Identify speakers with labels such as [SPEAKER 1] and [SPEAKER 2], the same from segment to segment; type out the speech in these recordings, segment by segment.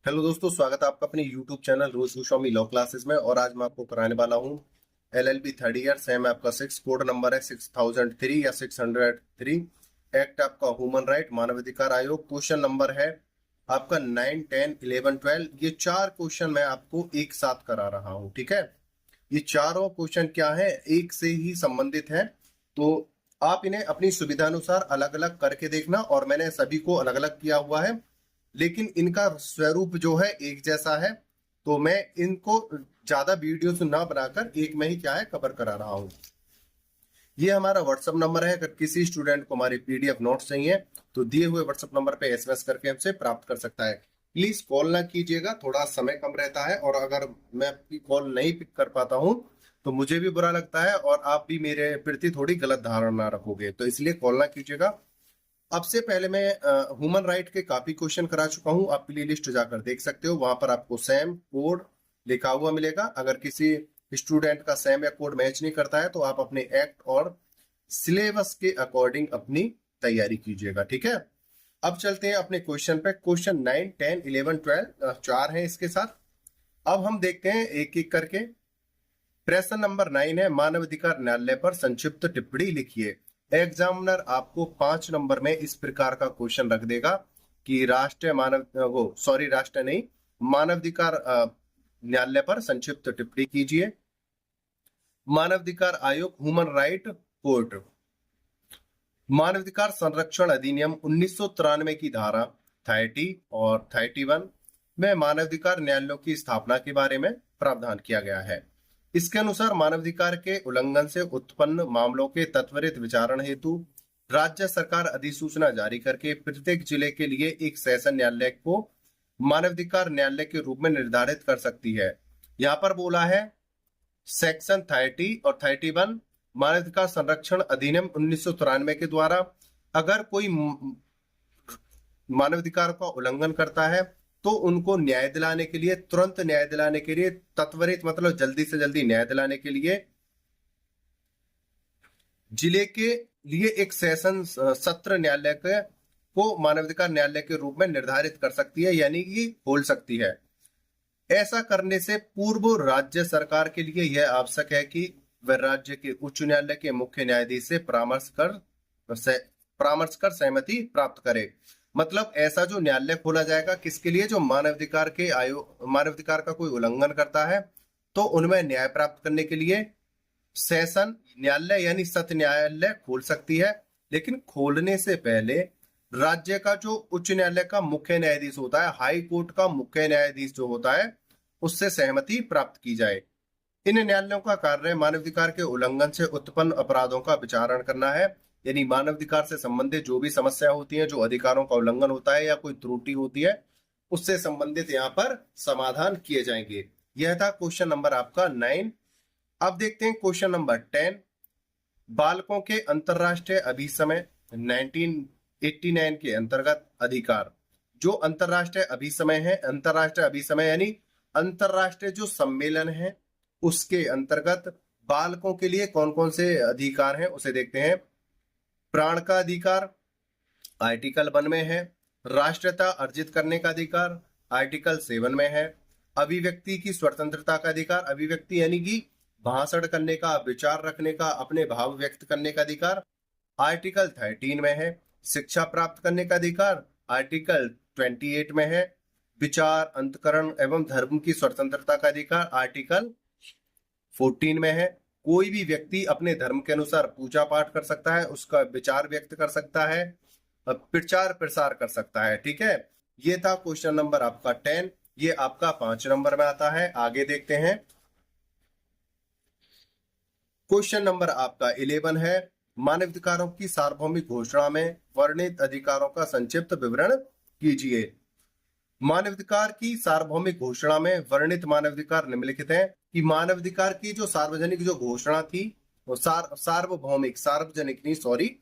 [SPEAKER 1] Hello दोस्तों, स्वागत है आपका अपने YouTube चैनल रोज गोस्वामी लॉ क्लासेस में। और आज मैं आपको कराने वाला हूँ LLB थर्ड ईयर सेम आपका 6। कोड नंबर है 6003 या 603। एक्ट आपका ह्यूमन राइट मानवाधिकार आयोग। क्वेश्चन नंबर है आपका 9, 10, 11, 12। ये चार क्वेश्चन मैं आपको एक साथ करा रहा हूँ, ठीक है। ये चारों क्वेश्चन क्या है, एक से ही संबंधित है। तो आप इन्हें अपनी सुविधानुसार अलग अलग करके देखना। और मैंने सभी को अलग अलग किया हुआ है, लेकिन इनका स्वरूप जो है एक जैसा है। तो मैं इनको ज्यादा वीडियोस ना बनाकर एक में ही क्या है कवर करा रहा हूँ। ये हमारा व्हाट्सअप नंबर है। अगर किसी स्टूडेंट को हमारे पीडीएफ नोट्स चाहिए तो दिए हुए व्हाट्सअप नंबर पे एसएमएस करके हमसे प्राप्त कर सकता है। प्लीज कॉल ना कीजिएगा, थोड़ा समय कम रहता है। और अगर मैं आपकी कॉल नहीं पिक कर पाता हूँ तो मुझे भी बुरा लगता है और आप भी मेरे प्रति थोड़ी गलत धारणा रखोगे, तो इसलिए कॉल ना कीजिएगा। अब से पहले मैं ह्यूमन राइट के काफी क्वेश्चन करा चुका हूं। आप प्ले लिस्ट जाकर देख सकते हो, वहां पर आपको सेम कोड लिखा हुआ मिलेगा। अगर किसी स्टूडेंट का सेम या कोड मैच नहीं करता है तो आप अपने एक्ट और सिलेबस के अकॉर्डिंग अपनी तैयारी कीजिएगा, ठीक है। अब चलते हैं अपने क्वेश्चन पे। क्वेश्चन 9, 10, 11, 12 चार हैं इसके साथ। अब हम देखते हैं एक एक करके। प्रश्न नंबर 9 है, मानवाधिकार न्यायालय पर संक्षिप्त टिप्पणी लिखिए। एग्जामिनर आपको 5 नंबर में इस प्रकार का क्वेश्चन रख देगा कि राष्ट्रीय मानव वो सॉरी राष्ट्रीय नहीं, मानवाधिकार न्यायालय पर संक्षिप्त टिप्पणी कीजिए। मानवाधिकार आयोग ह्यूमन राइट कोर्ट, मानवाधिकार संरक्षण अधिनियम 1993 की धारा 30 और 31 में मानवाधिकार न्यायालयों की स्थापना के बारे में प्रावधान किया गया है। इसके अनुसार मानवाधिकार के उल्लंघन से उत्पन्न मामलों के त्वरित विचारण हेतु राज्य सरकार अधिसूचना जारी करके प्रत्येक जिले के लिए एक सेशन न्यायालय को मानवाधिकार न्यायालय के रूप में निर्धारित कर सकती है। यहाँ पर बोला है सेक्शन 30 और 31 मानवाधिकार संरक्षण अधिनियम 1993 के द्वारा अगर कोई मानवाधिकार का उल्लंघन करता है तो उनको न्याय दिलाने के लिए, तुरंत न्याय दिलाने के लिए, त्वरित मतलब जल्दी से जल्दी न्याय दिलाने के लिए जिले के लिए एक सेशन सत्र न्यायालय को मानवाधिकार न्यायालय के रूप में निर्धारित कर सकती है, यानी कि खोल सकती है। ऐसा करने से पूर्व राज्य सरकार के लिए यह आवश्यक है कि वह राज्य के उच्च न्यायालय के मुख्य न्यायाधीश से परामर्श कर सहमति प्राप्त करे। मतलब ऐसा जो न्यायालय खोला जाएगा किसके लिए, जो मानवाधिकार के मानवाधिकार का कोई उल्लंघन करता है तो उनमें न्याय प्राप्त करने के लिए सेशन न्यायालय यानी सत्र न्यायालय खोल सकती है। लेकिन खोलने से पहले राज्य का जो उच्च न्यायालय का मुख्य न्यायाधीश होता है, हाई कोर्ट का मुख्य न्यायाधीश जो होता है, उससे सहमति प्राप्त की जाए। इन न्यायालयों का कार्य मानवाधिकार के उल्लंघन से उत्पन्न अपराधों का विचारण करना है। यानी मानवाधिकार से संबंधित जो भी समस्या होती है, जो अधिकारों का उल्लंघन होता है या कोई त्रुटि होती है, उससे संबंधित यहाँ पर समाधान किए जाएंगे। यह था क्वेश्चन नंबर आपका 9। अब देखते हैं क्वेश्चन नंबर 10। बालकों के अंतरराष्ट्रीय अभिसमय 1989 के अंतर्गत अधिकार। जो अंतरराष्ट्रीय अभिसमय है, अंतरराष्ट्रीय अभिसमय यानी अंतरराष्ट्रीय जो सम्मेलन है, उसके अंतर्गत बालकों के लिए कौन कौन से अधिकार हैं उसे देखते हैं। प्राण का अधिकार आर्टिकल 1 में है। राष्ट्रीयता अर्जित करने का अधिकार आर्टिकल 7 में है। अभिव्यक्ति की स्वतंत्रता का अधिकार, अभिव्यक्ति यानी कि भाषण करने का, विचार रखने का, अपने भाव व्यक्त करने का अधिकार आर्टिकल 13 में है। शिक्षा प्राप्त करने का अधिकार आर्टिकल 28 में है। विचार, अंतकरण एवं धर्म की स्वतंत्रता का अधिकार आर्टिकल 14 में है। कोई भी व्यक्ति अपने धर्म के अनुसार पूजा पाठ कर सकता है, उसका विचार व्यक्त कर सकता है, प्रचार प्रसार कर सकता है, ठीक है। ये था क्वेश्चन नंबर आपका 10। ये आपका 5 नंबर में आता है। आगे देखते हैं। क्वेश्चन नंबर आपका 11 है, मानवाधिकारों की सार्वभौमिक घोषणा में वर्णित अधिकारों का संक्षिप्त विवरण कीजिए। मानवाधिकार की सार्वभौमिक घोषणा में वर्णित मानवाधिकार निम्नलिखित हैं कि मानवाधिकार की जो सार्वजनिक जो घोषणा थी वो सार्वभौमिक, सार्वजनिक नहीं सॉरी,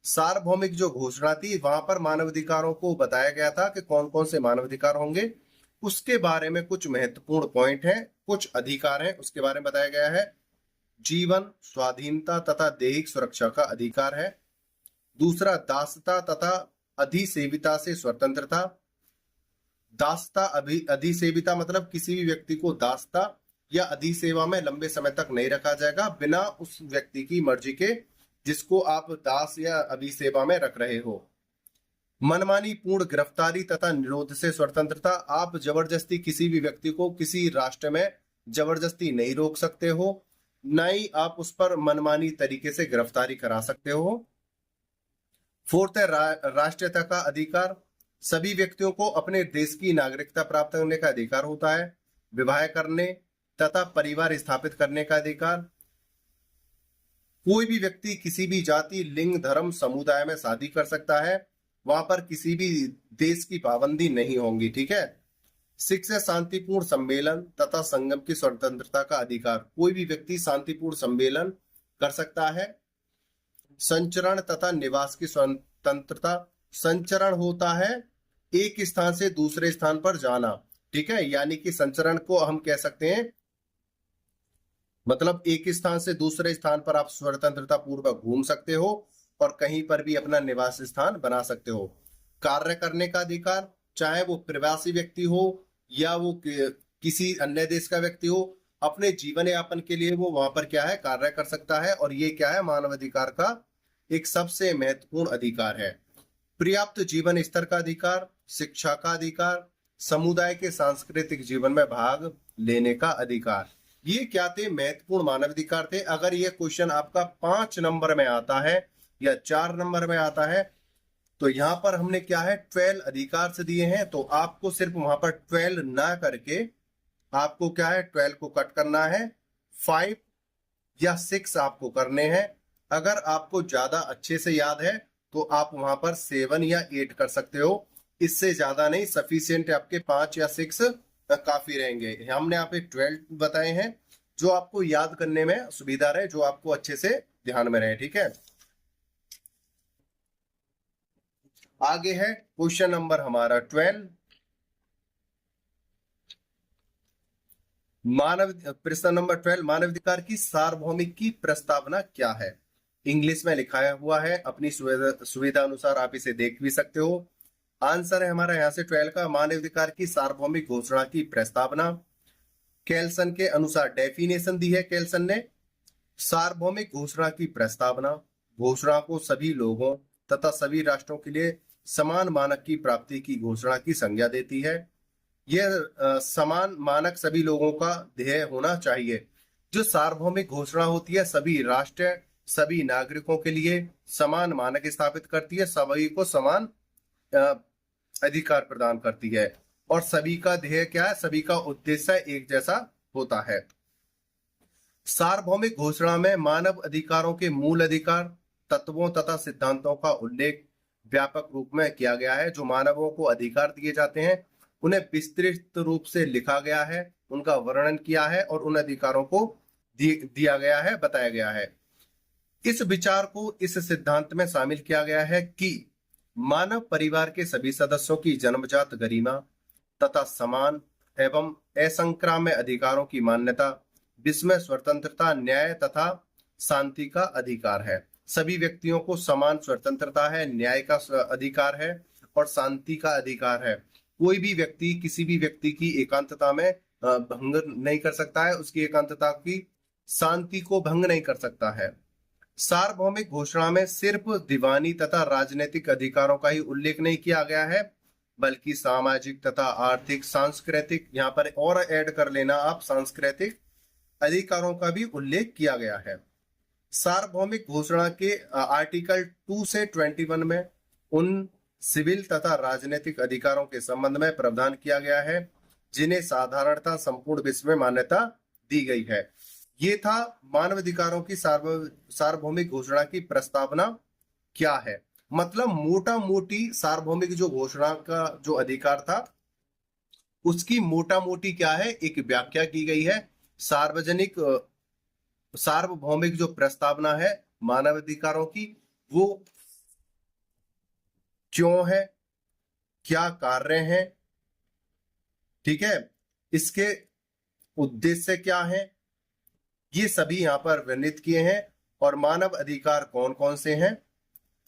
[SPEAKER 1] सार्वभौमिक जो घोषणा थी वहां पर मानवाधिकारों को बताया गया था कि कौन कौन से मानवाधिकार होंगे। उसके बारे में कुछ महत्वपूर्ण पॉइंट हैं, कुछ अधिकार हैं, उसके बारे में बताया गया है। जीवन, स्वाधीनता तथा दैहिक सुरक्षा का अधिकार है। दूसरा, दासता तथा अधिसेविता से स्वतंत्रता। दासता अधिसेविता मतलब किसी भी व्यक्ति को दासता या अधिसेवा में लंबे समय तक नहीं रखा जाएगा बिना उस व्यक्ति की मर्जी के जिसको आप दास या अधिसेवा में रख रहे हो। मनमानी पूर्ण गिरफ्तारी तथा निरोध से स्वतंत्रता, आप जबरदस्ती किसी भी व्यक्ति को किसी राष्ट्र में जबरदस्ती नहीं रोक सकते हो, न ही आप उस पर मनमानी तरीके से गिरफ्तारी करा सकते हो। फोर्थ है राष्ट्रीयता का अधिकार, सभी व्यक्तियों को अपने देश की नागरिकता प्राप्त करने का अधिकार होता है। विवाह करने तथा परिवार स्थापित करने का अधिकार, कोई भी व्यक्ति किसी भी जाति लिंग धर्म समुदाय में शादी कर सकता है, वहां पर किसी भी देश की पाबंदी नहीं होगी, ठीक है। 6 है शांतिपूर्ण सम्मेलन तथा संगम की स्वतंत्रता का अधिकार, कोई भी व्यक्ति शांतिपूर्ण सम्मेलन कर सकता है। संचरण तथा निवास की स्वतंत्रता, संचरण होता है एक स्थान से दूसरे स्थान पर जाना, ठीक है, यानी कि संचरण को हम कह सकते हैं मतलब एक स्थान से दूसरे स्थान पर आप स्वतंत्रता पूर्वक घूम सकते हो और कहीं पर भी अपना निवास स्थान बना सकते हो। कार्य करने का अधिकार, चाहे वो प्रवासी व्यक्ति हो या वो किसी अन्य देश का व्यक्ति हो, अपने जीवन यापन के लिए वो वहां पर क्या है कार्य कर सकता है, और ये क्या है मानव अधिकार का एक सबसे महत्वपूर्ण अधिकार है। पर्याप्त जीवन स्तर का अधिकार, शिक्षा का अधिकार, समुदाय के सांस्कृतिक जीवन में भाग लेने का अधिकार, ये क्या थे महत्वपूर्ण मानवाधिकार थे। अगर ये क्वेश्चन आपका 5 नंबर में आता है या 4 नंबर में आता है तो यहाँ पर हमने क्या है 12 अधिकार से दिए हैं, तो आपको सिर्फ वहां पर 12 ना करके आपको क्या है 12 को कट करना है, 5 या 6 आपको करने हैं। अगर आपको ज्यादा अच्छे से याद है तो आप वहां पर 7 या 8 कर सकते हो, इससे ज्यादा नहीं, सफिशियंट आपके 5 या 6 काफी रहेंगे। हमने यहाँ पे 12 बताए हैं जो आपको याद करने में सुविधा रहे, जो आपको अच्छे से ध्यान में रहे, ठीक है। आगे है क्वेश्चन नंबर हमारा 12, प्रश्न नंबर 12, मानवाधिकार की सार्वभौमिक की प्रस्तावना क्या है। इंग्लिश में लिखाया हुआ है, अपनी सुविधा अनुसार आप इसे देख भी सकते हो। आंसर है हमारा यहाँ से 12 का, मानवाधिकार की सार्वभौमिक घोषणा की प्रस्तावना। केल्सन के अनुसार डेफिनेशन दी है केल्सन ने, सार्वभौमिक घोषणा की प्रस्तावना घोषणा को सभी लोगों तथा सभी राष्ट्रों के लिए समान मानक की प्राप्ति की घोषणा की संज्ञा देती है। यह समान मानक सभी लोगों का ध्येय होना चाहिए। जो सार्वभौमिक घोषणा होती है सभी राष्ट्र सभी नागरिकों के लिए समान मानक स्थापित करती है, सभी को समान अधिकार प्रदान करती है, और सभी का ध्येय क्या है, सभी का उद्देश्य एक जैसा होता है। सार्वभौमिक घोषणा में मानव अधिकारों के मूल अधिकार तत्वों तथा सिद्धांतों का उल्लेख व्यापक रूप में किया गया है। जो मानवों को अधिकार दिए जाते हैं उन्हें विस्तृत रूप से लिखा गया है, उनका वर्णन किया है और उन अधिकारों को दिया गया है, बताया गया है। इस विचार को इस सिद्धांत में शामिल किया गया है कि मानव परिवार के सभी सदस्यों की जन्मजात गरिमा तथा समान एवं असंक्राम्य अधिकारों की मान्यता, जिसमें स्वतंत्रता न्याय तथा शांति का अधिकार है। सभी व्यक्तियों को समान स्वतंत्रता है, न्याय का अधिकार है और शांति का अधिकार है। कोई भी व्यक्ति किसी भी व्यक्ति की एकांतता में भंग नहीं कर सकता है, उसकी एकांतता की शांति को भंग नहीं कर सकता है। सार्वभौमिक घोषणा में सिर्फ दीवानी तथा राजनीतिक अधिकारों का ही उल्लेख नहीं किया गया है, बल्कि सामाजिक तथा आर्थिक सांस्कृतिक, यहाँ पर और ऐड कर लेना आप, सांस्कृतिक अधिकारों का भी उल्लेख किया गया है। सार्वभौमिक घोषणा के आर्टिकल 2 से 21 में उन सिविल तथा राजनीतिक अधिकारों के संबंध में प्रावधान किया गया है जिन्हें साधारणतः संपूर्ण विश्व में मान्यता दी गई है। ये था मानवाधिकारों की सार्वभौमिक घोषणा की प्रस्तावना क्या है। मतलब मोटा मोटी सार्वभौमिक जो घोषणा का जो अधिकार था उसकी मोटा मोटी क्या है एक व्याख्या की गई है। सार्वभौमिक जो प्रस्तावना है मानवाधिकारों की वो क्यों है, क्या कार्य है, ठीक है, इसके उद्देश्य क्या है, ये सभी यहाँ पर वर्णित किए हैं। और मानव अधिकार कौन कौन से हैं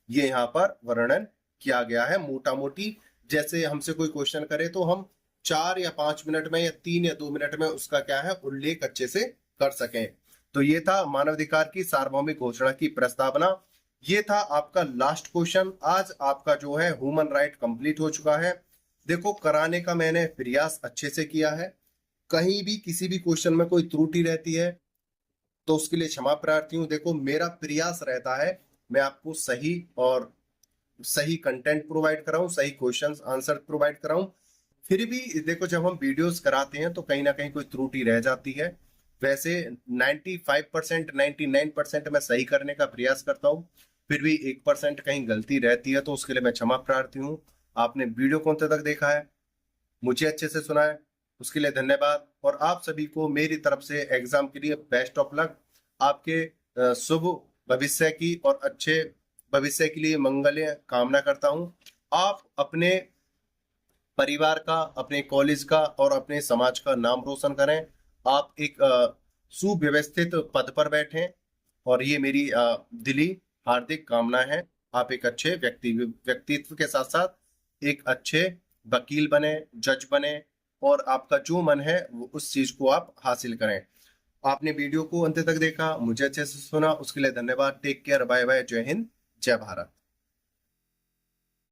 [SPEAKER 1] ये यहाँ पर वर्णन किया गया है मोटा मोटी। जैसे हमसे कोई क्वेश्चन करे तो हम 4 या 5 मिनट में या 3 या 2 मिनट में उसका क्या है उल्लेख अच्छे से कर सकें। तो ये था मानवाधिकार की सार्वभौमिक घोषणा की प्रस्तावना। ये था आपका लास्ट क्वेश्चन। आज आपका जो है ह्यूमन राइट कंप्लीट हो चुका है। देखो कराने का मैंने प्रयास अच्छे से किया है, कहीं भी किसी भी क्वेश्चन में कोई त्रुटि रहती है तो उसके लिए क्षमा प्रार्थी हूँ। देखो मेरा प्रयास रहता है मैं आपको सही और सही कंटेंट प्रोवाइड कराऊं, सही क्वेश्चंस आंसर प्रोवाइड कराऊं। फिर भी देखो जब हम वीडियोस कराते हैं तो कहीं ना कहीं कोई त्रुटि रह जाती है। वैसे 95% 99% मैं सही करने का प्रयास करता हूँ, फिर भी 1% कहीं गलती रहती है तो उसके लिए मैं क्षमा प्रार्थी हूँ। आपने वीडियो को अंत तक देखा है, मुझे अच्छे से सुना है, उसके लिए धन्यवाद। और आप सभी को मेरी तरफ से एग्जाम के लिए बेस्ट ऑफ लक। आपके शुभ भविष्य की और अच्छे भविष्य के लिए मंगल कामना करता हूं। आप अपने परिवार का, अपने कॉलेज का और अपने समाज का नाम रोशन करें। आप एक सुव्यवस्थित पद पर बैठें और ये मेरी दिली हार्दिक कामना है। आप एक अच्छे व्यक्तित्व के साथ साथ एक अच्छे वकील बने, जज बने और आपका जो मन है वो उस चीज को आप हासिल करें। आपने वीडियो को अंत तक देखा, मुझे अच्छे से सुना, उसके लिए धन्यवाद। टेक केयर, बाय बाय, जय हिंद, जय भारत।